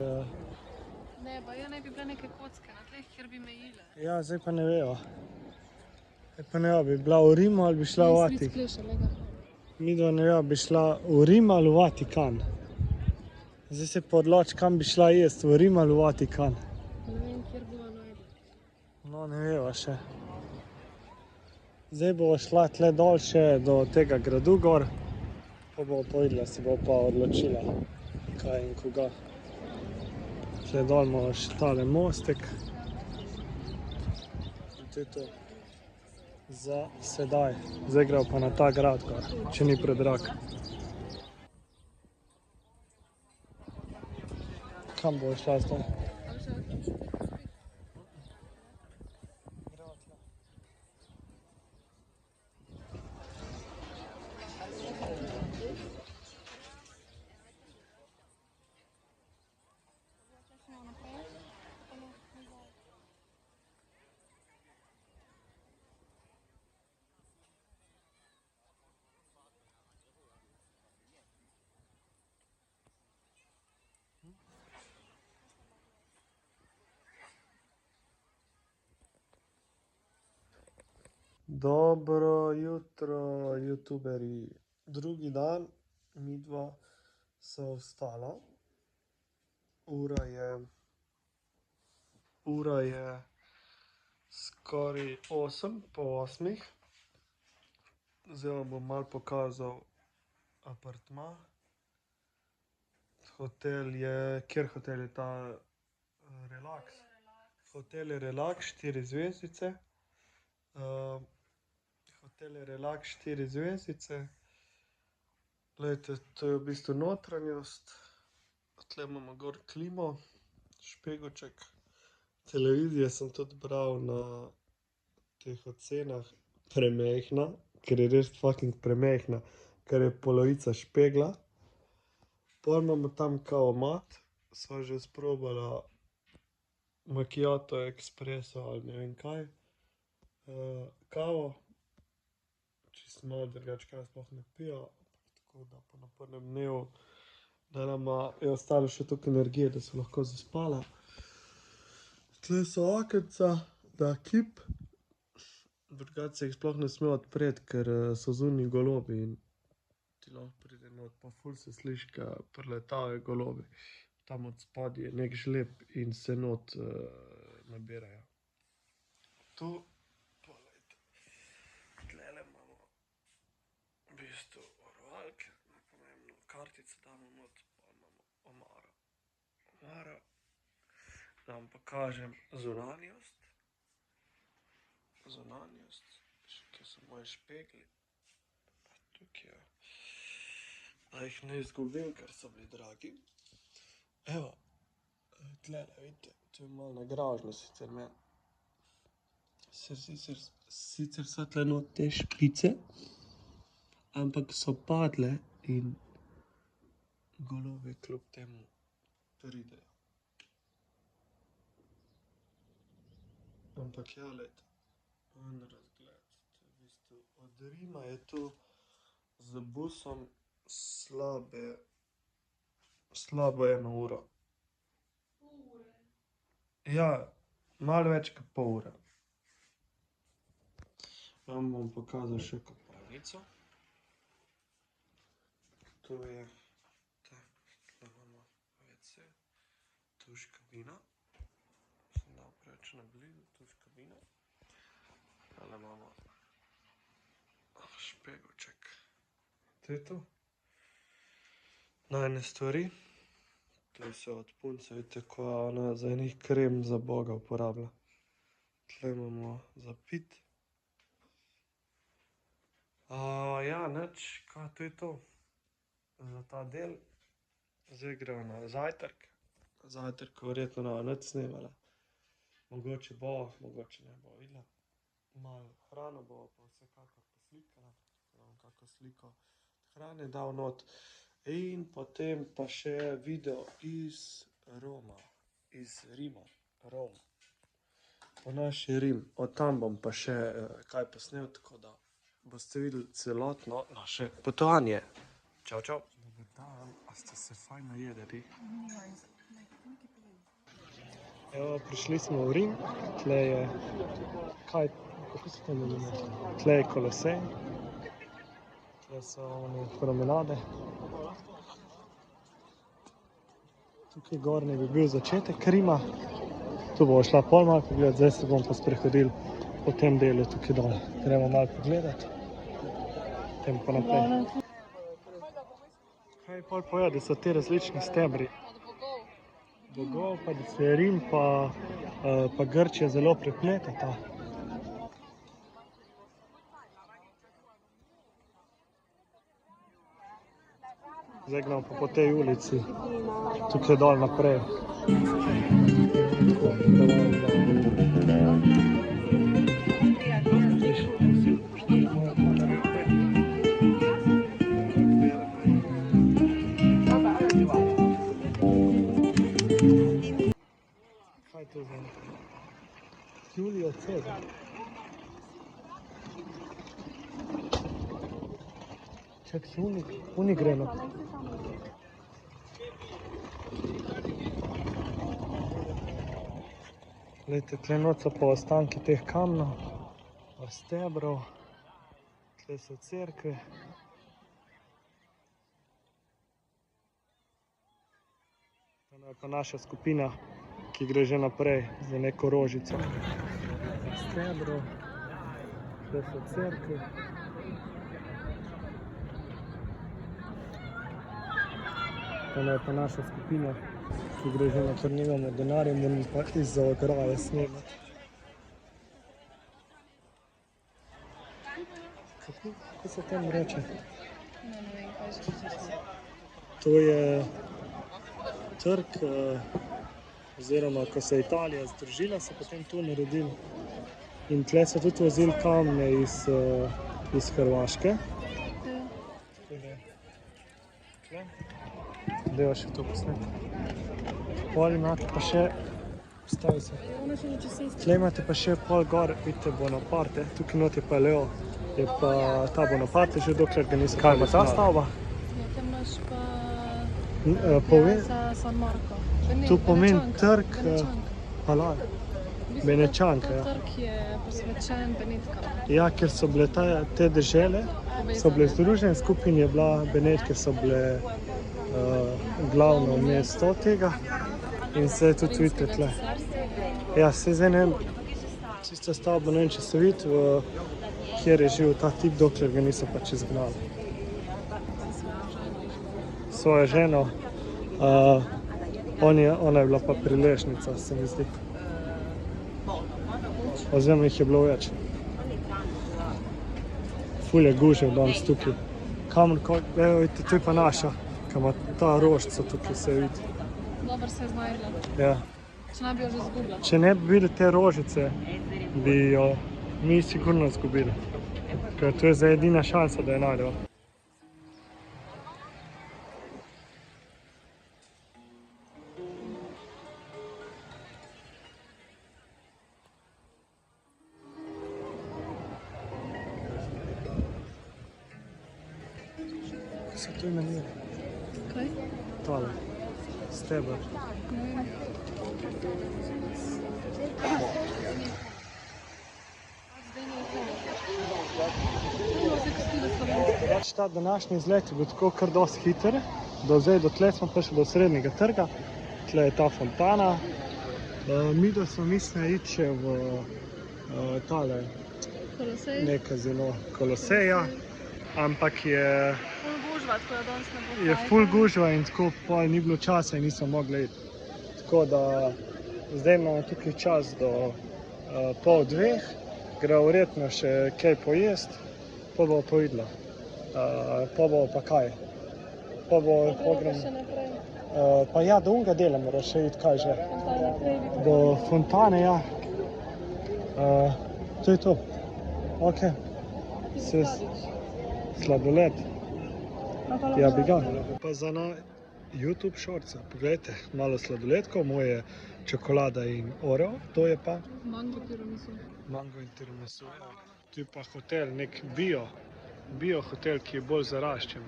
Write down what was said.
Ne, pa ja naj bi bile neke kocke na tleh, kjer bi mejile. Ja, zdaj pa ne vejo. Zdaj pa ne vejo, bi bila v Rimu ali bi šla v Vatikan. Midva ne vejo, bi šla v Rim ali v Vatikan. Zdaj se pa odloči, kam bi šla jesti, v Rim ali v Vatikan. Ne vem, kjer bova našla. No, ne veva še. Zdaj bova šla tle dol še do tega gradu gor, pa bova povedala, se bova pa odločila, kaj in koga. Tle dol imamo še tale mostek. In to je to. Za sedaj. Zdaj gremo pa na ta grad gor, če ni predrag. Kam bova šla zdaj? Dobro jutro, youtuberji. Drugi dan, midva sva vstala. Ura je skoraj 8 po 8. Zdaj vam bom malo pokazal apartma. Hotel je, kjer hotel je ta? Relax. Hotel je Relax, 4 zvezdice. Hotel je Relax, 4 zvezdice. Glejte, to je v bistvu notranjost. Tle imamo gor klimo, špegovček. Televizija sem tudi bral na teh ocenah premajhna, ker je res fucking premajhna, ker je polovica špegla. Pol imamo tam kao mat, sva že sprobala macchiato, espresso ali ne vem kaj. Kavo, čisto malo drugače kaj sploh ne pijo, tako da po napornem dnevu, da nama je ostalo še toliko energije, da sva lahko zaspala. Tle so okenca na kip, drugače se jih sploh ne sme odpreti, ker so zunaj golobi in ti lahko pride not, pa ful se sliši, ka preletavajo golobi. Tam od spodaj je neki žleb in se not nabirajo. Tu, poglejte, tlele imamo v bistvu varovalke, najpomembno, kartico damo not, pol imamo omaro. Da vam pokažem zunanjost. Kje so moji špegli? Tukaj je. Da jih ne izgubim, ker so bili dragi. Evo, tlele, vidite, to je malo nagražno sicer meni. Sicer so tle not te špice, ampak so padle in golobi kljub temu pridejo. Ampak ja, glejte, en razgled. To je v bistvu od Rima je to z busom slabo 1 uro. Ja, malo več kot pol ure. Vam bom pokazal še kopalnico. Tu je, tukaj imamo WC, tuš kabina. Sem dal preveč na blizu, tuš kabina. Tale imamo špegovček. To je to. Najine stvari. Tle so od punce, vidite, ko ona za enih krem za boga uporablja. Tle imamo za piti. Ja, nič, kaj, to je to. Za ta del. Zdaj greva na zajtrk. Zajtrka verjetno ne bova nič snemala. Mogoče bova, mogoče ne bova videla. Malo hrano bova pa vsekakor poslikala. Bom kako sliko hrane dal not. In potem pa še video iz Roma. Iz Rima. Rom. Po naši Rim. Od tam bom pa še kaj posnel, tako da boste videli celotno naše potovanje. Čau, čau. Dober dan, a ste se fajn najedli? Evo, prišli smo v Rim, tle je, kako se to imenuje? Tle je Kolosej, tle so one promenade. Tukaj gor naj bi bil začetek Rima, tu bomo šla pol malo pogledat, zdaj se bomo pa sprehodili po tem delu tukaj dol. Gremo malo pogledat, potem pa naprej. Kaj pol povedati, da so te različni stebri? Bogov, pa da se Rim pa Grčija zelo prepletata. Zdaj gremo pa po tej ulici, tukaj dol naprej. Kaj je to za Julio Cezar? Čakaj, uni gremo. Glejte, tle not so pa ostanki teh kamnov, stebrov, tle so cerkve. To je pa naša skupina, ki gre že naprej za neko rožico. Stebrov, tle so cerkve. To je pa naša skupina, ki gre že naprej, nimamo denarja, moram pa izza ograje snemati. Kako se temu reče? Ne vem, kaj že. To je trg, oziroma ko se je Italija združila, so potem tu naredili. In tle so tudi vozili kamne iz Hrvaške. Tle. Deva še to posneti. Pol imate pa še, postavi se. Tle imate pa še pol gor, vidite Bonaparte, tukaj not je pa Leo, je pa ta Bonaparte že dokler ga nisem. Kaj ima ta stavba? Ja, tam imaš pa Piazza San Marco. Tu pomeni trg Palal. Benečank, ja. Trg je posvečen Benetkam. Ja, ker so bile te dežele, so bile združene skupaj in je bila Benetke so bile glavno mesto tega in se tudi vidite tle. Ja, se zdaj ne vem, tista stavba, ne vem, če se vidi, kjer je živel ta tip, dokler ga niso pač izgnali. Svojo ženo, ona je bila pa priležnica, se mi zdi. Oziroma jih je bilo več. Ful je gužev danes tukaj. Kamor, evo vidite, to je pa naša, ki ima ta rožica tukaj se vidi. Dobro se je znajdla. Ja. Če ne bi jo že zgubila. Če ne bi bili te rožice, bi jo mi sigurno zgubili. Ker to je zdaj edina šansa, da jo najdemo. Kako se to imenuje? Kaj? Tale. Steber. Ne vem. Pač ta današnji izlet je bil tako kar dosti hiter. Do zdaj, do tle smo prišli do srednjega trga. Tle je ta fontana. Midva smo mislili iti še v tale Kolosej. ne kazino Koloseja, ampak je Ful gužva, tako da danes ne bo je fajta. ful gužva in tako pol ni bilo časa in nismo mogli iti. Tako da zdaj imamo tukaj čas do pol dveh, gre verjetno še kaj pojesti, pa bo pojedla. Pa bo pa kaj? Pa bo gremo. Še naprej. Pa ja, do unga dela moraš še iti, kaj že? Tam naprej bi Do fontane, ja. To je to. Ok. Se sladoled. Ja bi ga. Pa za na YouTube shortsa, pogledajte, malo sladoledkov, moje čokolada in Oreo, to je pa Mango tiramisu. mango in tiramisu. Tu je pa hotel, nek bio hotel, ki je bolj zaraščen.